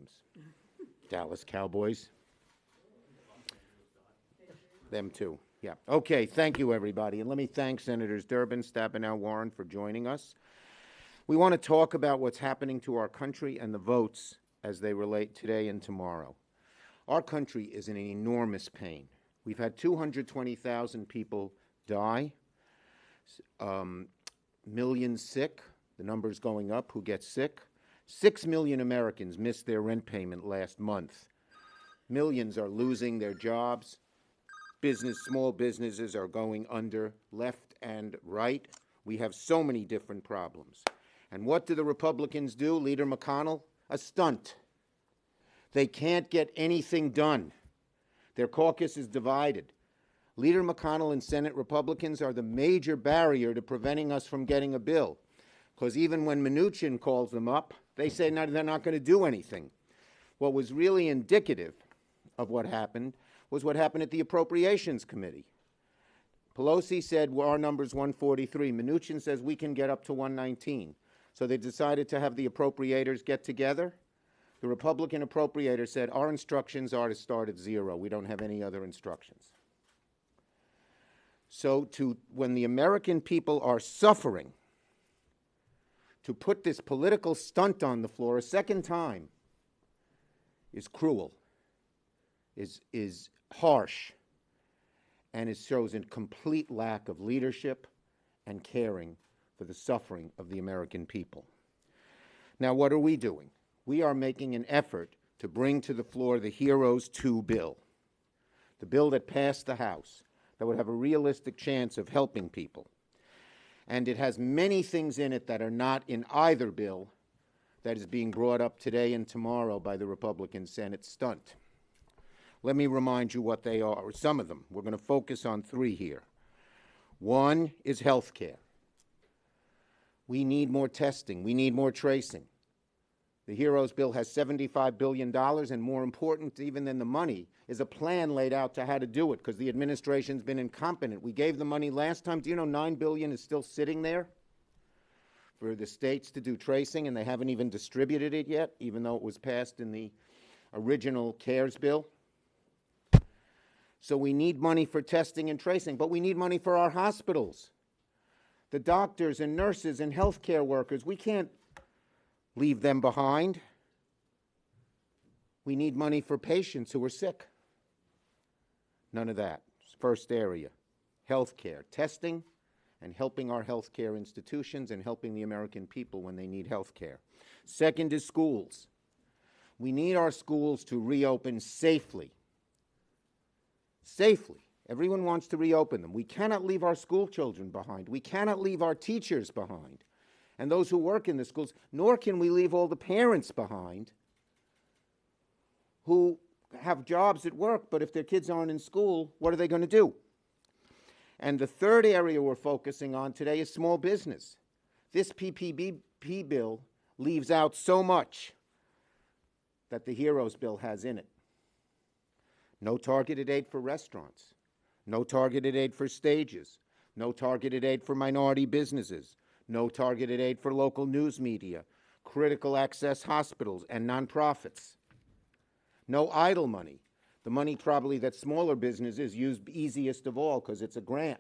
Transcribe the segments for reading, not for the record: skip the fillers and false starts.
games. Dallas Cowboys. Them too. Yeah. Okay, thank you, everybody. And let me thank Senators Durbin, Stabenow, Warren for joining us. We want to talk about what's happening to our country and the votes as they relate today and tomorrow. Our country is in enormous pain. We've had 220,000 people die, millions sick, the number's going up who get sick. 6 million Americans missed their rent payment last month. Millions are losing their jobs. Small businesses are going under left and right. We have so many different problems. And what do the Republicans do? Leader McConnell? A stunt. They can't get anything done. Their caucus is divided. Leader McConnell and Senate Republicans are the major barrier to preventing us from getting a bill. Because even when Mnuchin calls them up, they say no, they're not going to do anything. What was really indicative of what happened was what happened at the Appropriations Committee. Pelosi said, well, our number's 143. Mnuchin says we can get up to 119. So they decided to have the appropriators get together. The Republican appropriator said, our instructions are to start at 0. We don't have any other instructions. So when the American people are suffering, to put this political stunt on the floor a second time is cruel, is harsh, and it shows a complete lack of leadership and caring for the suffering of the American people. Now, what are we doing? We are making an effort to bring to the floor the Heroes 2 bill, the bill that passed the House, that would have a realistic chance of helping people. And it has many things in it that are not in either bill that is being brought up today and tomorrow by the Republican Senate stunt. Let me remind you what they are, or some of them. We're going to focus on 3 here. One is health care. We need more testing. We need more tracing. The Heroes bill has $75 billion, and more important even than the money is a plan laid out to how to do it, because the administration's been incompetent. We gave the money last time. Do you know $9 billion is still sitting there for the states to do tracing, and they haven't even distributed it yet, even though it was passed in the original CARES bill? So we need money for testing and tracing, but we need money for our hospitals. The doctors and nurses and healthcare workers, we can't leave them behind. We need money for patients who are sick. None of that. First area, healthcare, testing, and helping our healthcare institutions and helping the American people when they need healthcare. Second is schools. We need our schools to reopen safely. Safely. Everyone wants to reopen them. We cannot leave our school children behind. We cannot leave our teachers behind and those who work in the schools, nor can we leave all the parents behind who have jobs at work, but if their kids aren't in school, what are they going to do? And the third area we're focusing on today is small business. This PPP bill leaves out so much that the Heroes bill has in it. No targeted aid for restaurants, no targeted aid for stages, no targeted aid for minority businesses, no targeted aid for local news media, critical access hospitals, and nonprofits. No idle money, the money probably that smaller businesses use easiest of all because it's a grant.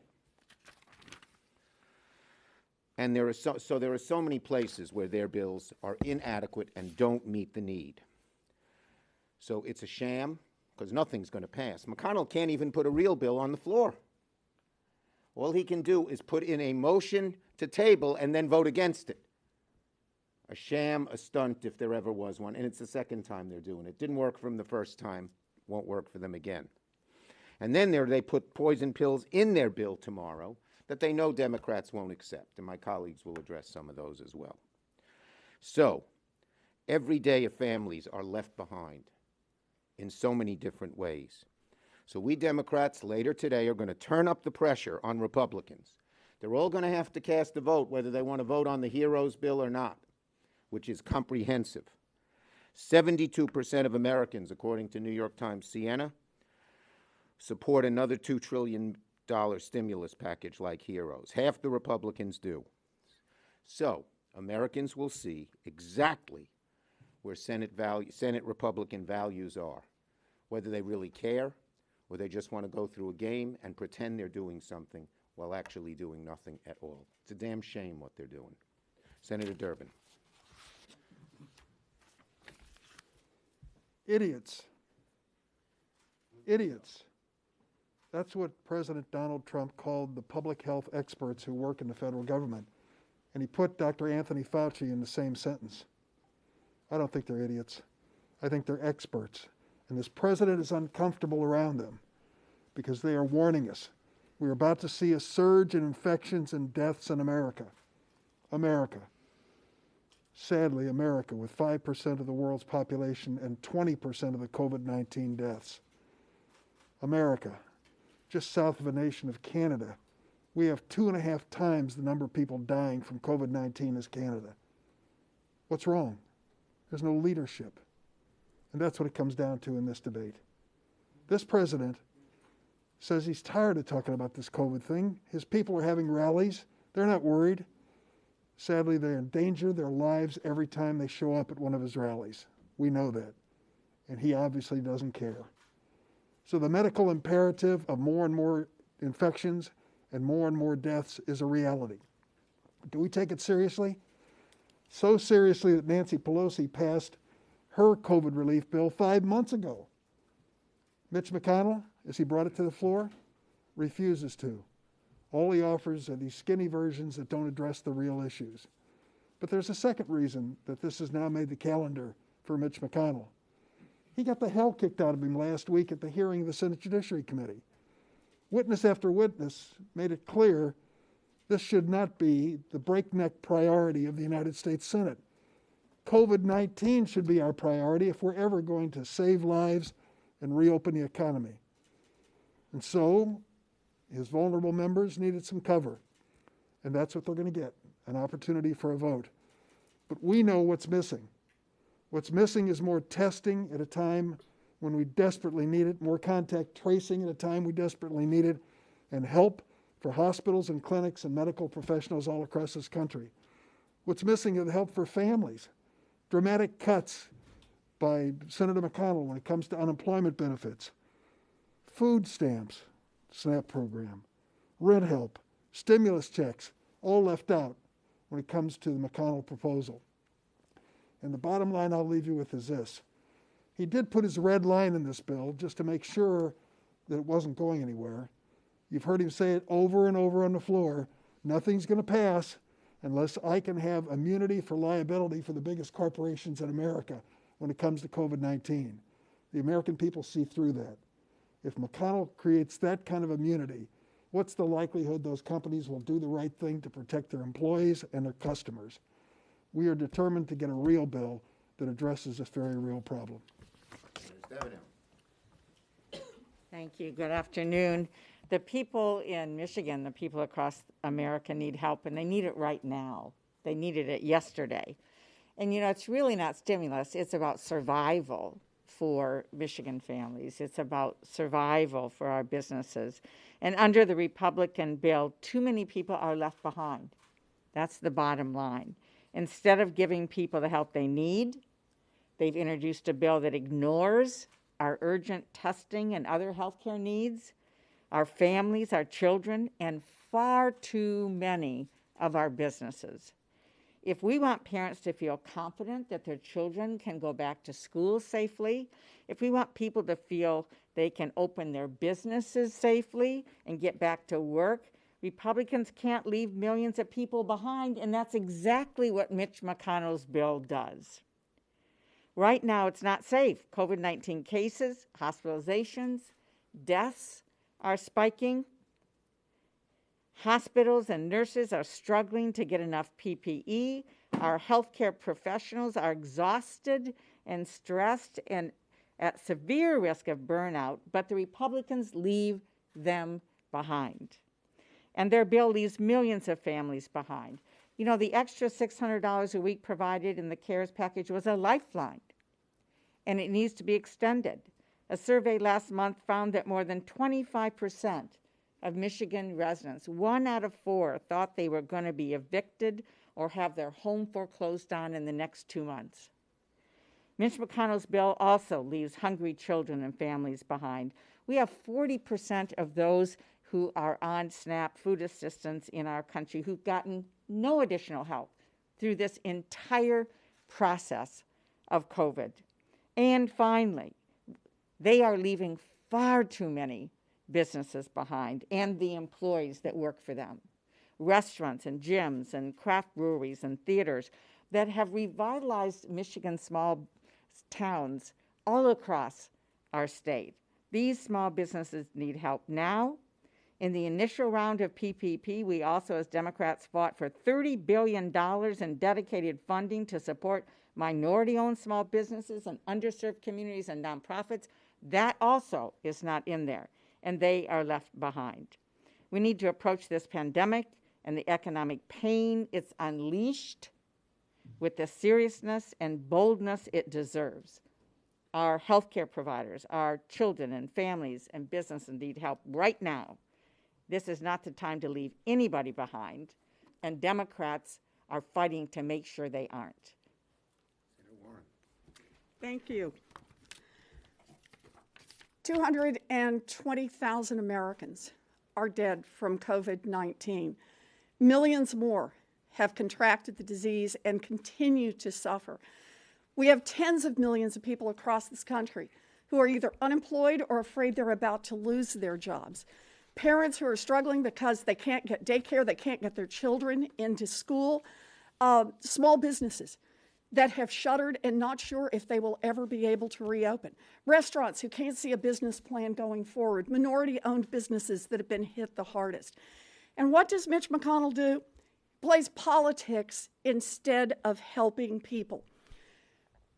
And there are so many places where their bills are inadequate and don't meet the need. So it's a sham because nothing's going to pass. McConnell can't even put a real bill on the floor. All he can do is put in a motion to table and then vote against it. A sham, a stunt, if there ever was one, and it's the second time they're doing it. Didn't work for them the first time, won't work for them again. And then they put poison pills in their bill tomorrow that they know Democrats won't accept, and my colleagues will address some of those as well. So, every day families are left behind in so many different ways. So we Democrats later today are going to turn up the pressure on Republicans. They're all going to have to cast a vote whether they want to vote on the Heroes bill or not, which is comprehensive. 72% of Americans, according to New York Times Siena, support another $2 trillion stimulus package like Heroes. Half the Republicans do. So Americans will see exactly where Senate Republican values are, whether they really care or they just want to go through a game and pretend they're doing something while actually doing nothing at all. It's a damn shame what they're doing. Senator Durbin. Idiots. Idiots. That's what President Donald Trump called the public health experts who work in the federal government. And he put Dr. Anthony Fauci in the same sentence. I don't think they're idiots. I think they're experts. And this president is uncomfortable around them because they are warning us. We're about to see a surge in infections and deaths in America. America. Sadly, America, with 5% of the world's population and 20% of the COVID-19 deaths. America, just south of a nation of Canada, we have 2.5 times the number of people dying from COVID-19 as Canada. What's wrong? There's no leadership. And that's what it comes down to in this debate. This president says he's tired of talking about this COVID thing. His people are having rallies. They're not worried. Sadly, they endanger their lives every time they show up at one of his rallies. We know that. And he obviously doesn't care. So the medical imperative of more and more infections and more deaths is a reality. Do we take it seriously? So seriously that Nancy Pelosi passed her COVID relief bill 5 months ago. Mitch McConnell, as he brought it to the floor, refuses to. All he offers are these skinny versions that don't address the real issues. But there's a second reason that this has now made the calendar for Mitch McConnell. He got the hell kicked out of him last week at the hearing of the Senate Judiciary Committee. Witness after witness made it clear this should not be the breakneck priority of the United States Senate. COVID-19 should be our priority if we're ever going to save lives and reopen the economy. And so, his vulnerable members needed some cover. And that's what they're going to get, an opportunity for a vote. But we know what's missing. What's missing is more testing at a time when we desperately need it, more contact tracing at a time we desperately need it, and help for hospitals and clinics and medical professionals all across this country. What's missing is help for families. Dramatic cuts by Senator McConnell when it comes to unemployment benefits, food stamps, SNAP program, rent help, stimulus checks, all left out when it comes to the McConnell proposal. And the bottom line I'll leave you with is this. He did put his red line in this bill just to make sure that it wasn't going anywhere. You've heard him say it over and over on the floor. Nothing's going to pass unless I can have immunity for liability for the biggest corporations in America when it comes to COVID-19. The American people see through that. If McConnell creates that kind of immunity, what's the likelihood those companies will do the right thing to protect their employees and their customers? We are determined to get a real bill that addresses this very real problem. Thank you. Good afternoon. The people in Michigan, the people across America need help, and they need it right now. They needed it yesterday. And, you know, it's really not stimulus. It's about survival for Michigan families. It's about survival for our businesses. And under the Republican bill, too many people are left behind. That's the bottom line. Instead of giving people the help they need, they've introduced a bill that ignores our urgent testing and other healthcare needs, our families, our children, and far too many of our businesses. If we want parents to feel confident that their children can go back to school safely, if we want people to feel they can open their businesses safely and get back to work, Republicans can't leave millions of people behind, and that's exactly what Mitch McConnell's bill does. Right now, it's not safe. COVID-19 cases, hospitalizations, deaths are spiking. Hospitals and nurses are struggling to get enough PPE. Our healthcare professionals are exhausted and stressed and at severe risk of burnout, but the Republicans leave them behind. And their bill leaves millions of families behind. You know, the extra $600 a week provided in the CARES package was a lifeline, and it needs to be extended. A survey last month found that more than 25% of Michigan residents, 1 out of 4, thought they were going to be evicted or have their home foreclosed on in the next 2 months. Mitch McConnell's bill also leaves hungry children and families behind. We have 40% of those who are on SNAP food assistance in our country who've gotten no additional help through this entire process of COVID. And finally, they are leaving far too many businesses behind and the employees that work for them. Restaurants and gyms and craft breweries and theaters that have revitalized Michigan's small towns all across our state. These small businesses need help now. In the initial round of PPP, we also, as Democrats, fought for $30 billion in dedicated funding to support minority-owned small businesses and underserved communities and nonprofits. That also is not in there, and they are left behind. We need to approach this pandemic and the economic pain it's unleashed with the seriousness and boldness it deserves. Our healthcare providers, our children and families and businesses need help right now. This is not the time to leave anybody behind, and Democrats are fighting to make sure they aren't. Thank you. 220,000 Americans are dead from COVID-19. Millions more have contracted the disease and continue to suffer. We have tens of millions of people across this country who are either unemployed or afraid they're about to lose their jobs. Parents who are struggling because they can't get daycare, they can't get their children into school. Small businesses that have shuttered and not sure if they will ever be able to reopen. Restaurants who can't see a business plan going forward. Minority-owned businesses that have been hit the hardest. And what does Mitch McConnell do? Plays politics instead of helping people.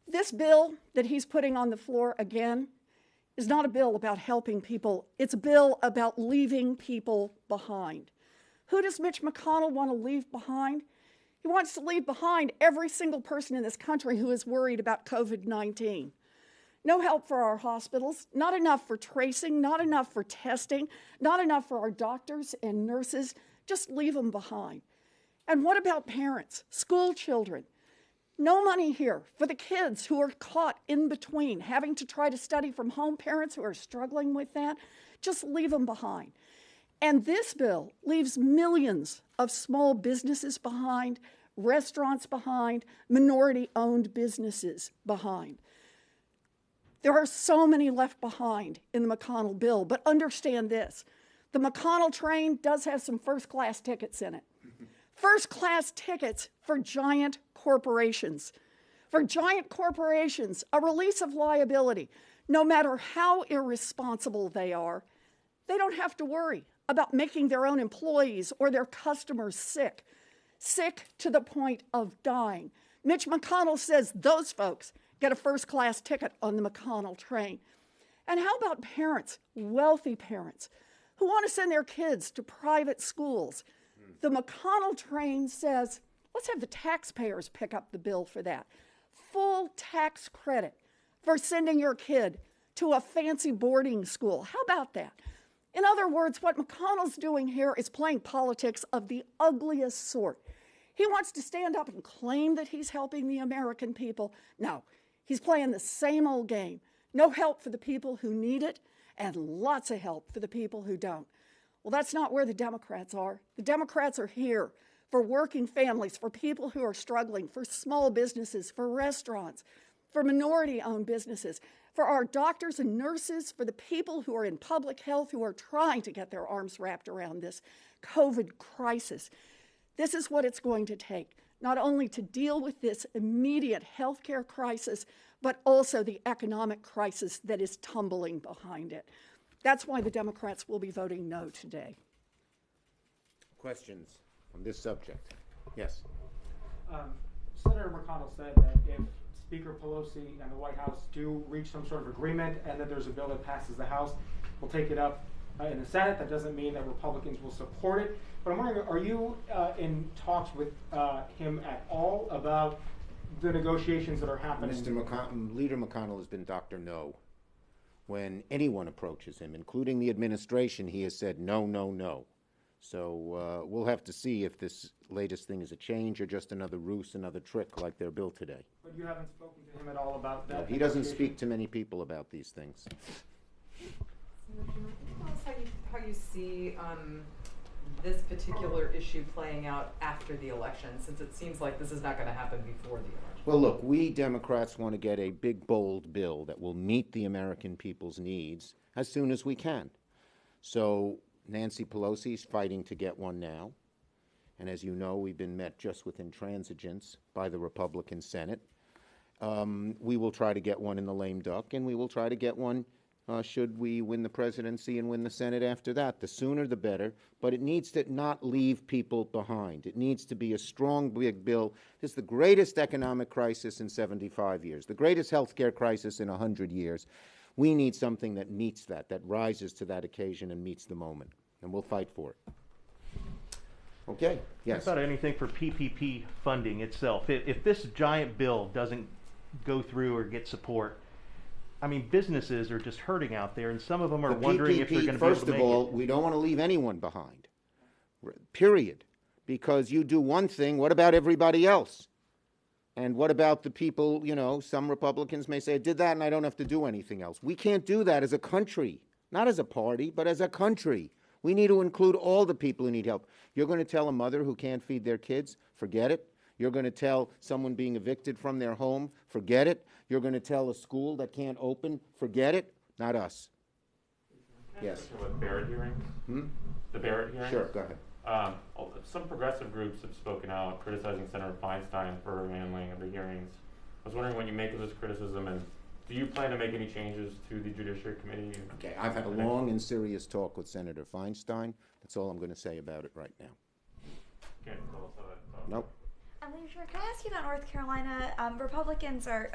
This bill that he's putting on the floor again is not a bill about helping people. It's a bill about leaving people behind. Who does Mitch McConnell want to leave behind? He wants to leave behind every single person in this country who is worried about COVID-19. No help for our hospitals, not enough for tracing, not enough for testing, not enough for our doctors and nurses. Just leave them behind. And what about parents, school children? No money here for the kids who are caught in between, having to try to study from home, parents who are struggling with that. Just leave them behind. And this bill leaves millions of small businesses behind, restaurants behind, minority-owned businesses behind. There are so many left behind in the McConnell bill, but understand this. The McConnell train does have some first-class tickets in it. First-class tickets for giant corporations. For giant corporations, a release of liability, no matter how irresponsible they are, they don't have to worry about making their own employees or their customers sick to the point of dying. Mitch McConnell says those folks get a first-class ticket on the McConnell train. And how about parents, wealthy parents, who want to send their kids to private schools? The McConnell train says, let's have the taxpayers pick up the bill for that. Full tax credit for sending your kid to a fancy boarding school. How about that? In other words, what McConnell's doing here is playing politics of the ugliest sort. He wants to stand up and claim that he's helping the American people. No, he's playing the same old game. No help for the people who need it, and lots of help for the people who don't. Well, that's not where the Democrats are. The Democrats are here for working families, for people who are struggling, for small businesses, for restaurants, for minority-owned businesses, for our doctors and nurses, for the people who are in public health who are trying to get their arms wrapped around this COVID crisis. This is what it's going to take, not only to deal with this immediate healthcare crisis, but also the economic crisis that is tumbling behind it. That's why the Democrats will be voting no today. Questions on this subject? Yes. Senator McConnell said that if Speaker Pelosi and the White House do reach some sort of agreement and that there's a bill that passes the House, we'll take it up in the Senate. That doesn't mean that Republicans will support it. But I'm wondering, are you in talks with him at all about the negotiations that are happening? Leader McConnell has been Dr. No. When anyone approaches him, including the administration, he has said no, no, no. So we'll have to see if this latest thing is a change or just another ruse, another trick like their bill today. But you haven't spoken to him at all about that? He doesn't speak to many people about these things. Tell us how you see this particular issue playing out after the election, since it seems like this is not going to happen before the election. Well, look, we Democrats want to get a big, bold bill that will meet the American people's needs as soon as we can. So Nancy Pelosi's fighting to get one now. And as you know, we've been met just with intransigence by the Republican Senate. We will try to get one in the lame duck, and we will try to get one should we win the presidency and win the Senate after that. The sooner the better, but it needs to not leave people behind. It needs to be a strong, big bill. This is the greatest economic crisis in 75 years, the greatest health care crisis in 100 years. We need something that meets that rises to that occasion and meets the moment, and we'll fight for it. Okay, yes. What about anything for PPP funding itself? If this giant bill doesn't go through or get support, I mean, businesses are just hurting out there, and some of them are wondering if they're going to be able to make it. First of all, we don't want to leave anyone behind, period. Because you do one thing, what about everybody else? And what about the people, you know, some Republicans may say, I did that and I don't have to do anything else. We can't do that as a country, not as a party, but as a country. We need to include all the people who need help. You're going to tell a mother who can't feed their kids, forget it. You're going to tell someone being evicted from their home, forget it. You're going to tell a school that can't open, forget it. Not us. Yes. With Barrett hearings? The Barrett hearings? Sure, go ahead. Some progressive groups have spoken out criticizing Senator Feinstein for her handling of the hearings. I was wondering when you make this criticism, and do you plan to make any changes to the Judiciary Committee? Okay, I've had a long and serious talk with Senator Feinstein. That's all I'm going to say about it right now. Can't tell us how that Nope. Leader Schmidt, can I ask you about North Carolina? Republicans are,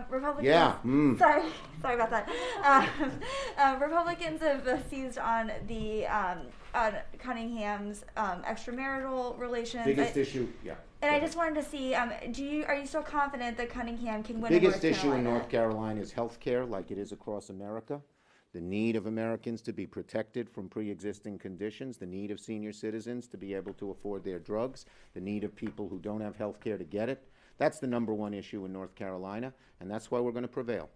Republicans. Yeah. Sorry about that. Republicans have seized on the on Cunningham's extramarital relations. Biggest issue, yeah. And I just wanted to see, are you still confident that Cunningham can win? Biggest issue in North Carolina is health care, like it is across America. The need of Americans to be protected from pre-existing conditions, the need of senior citizens to be able to afford their drugs, the need of people who don't have health care to get it. That's the #1 issue in North Carolina, and that's why we're going to prevail.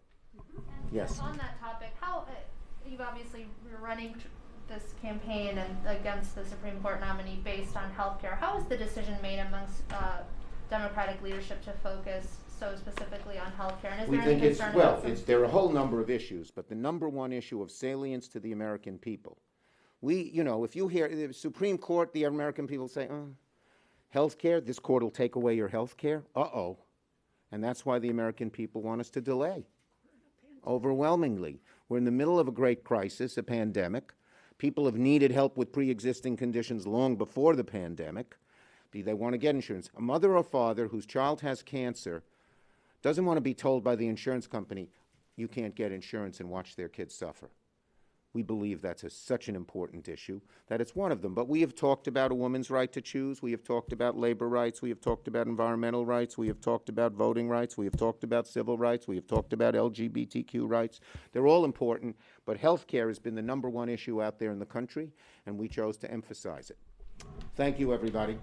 Yes. On that topic, how you've obviously running this campaign and against the Supreme Court nominee based on health care. How is the decision made amongst Democratic leadership to focus so specifically on health care? And is We there think any it's, concern well, about there are a whole number of issues, but the #1 issue of salience to the American people. If you hear the Supreme Court, the American people say, health care, this court will take away your health care. Uh-oh. And that's why the American people want us to delay. Overwhelmingly. We're in the middle of a great crisis, a pandemic. People have needed help with pre-existing conditions long before the pandemic. They want to get insurance. A mother or father whose child has cancer doesn't want to be told by the insurance company, you can't get insurance, and watch their kids suffer. We believe that's such an important issue that it's one of them. But we have talked about a woman's right to choose. We have talked about labor rights. We have talked about environmental rights. We have talked about voting rights. We have talked about civil rights. We have talked about LGBTQ rights. They're all important, but health care has been the #1 issue out there in the country, and we chose to emphasize it. Thank you, everybody.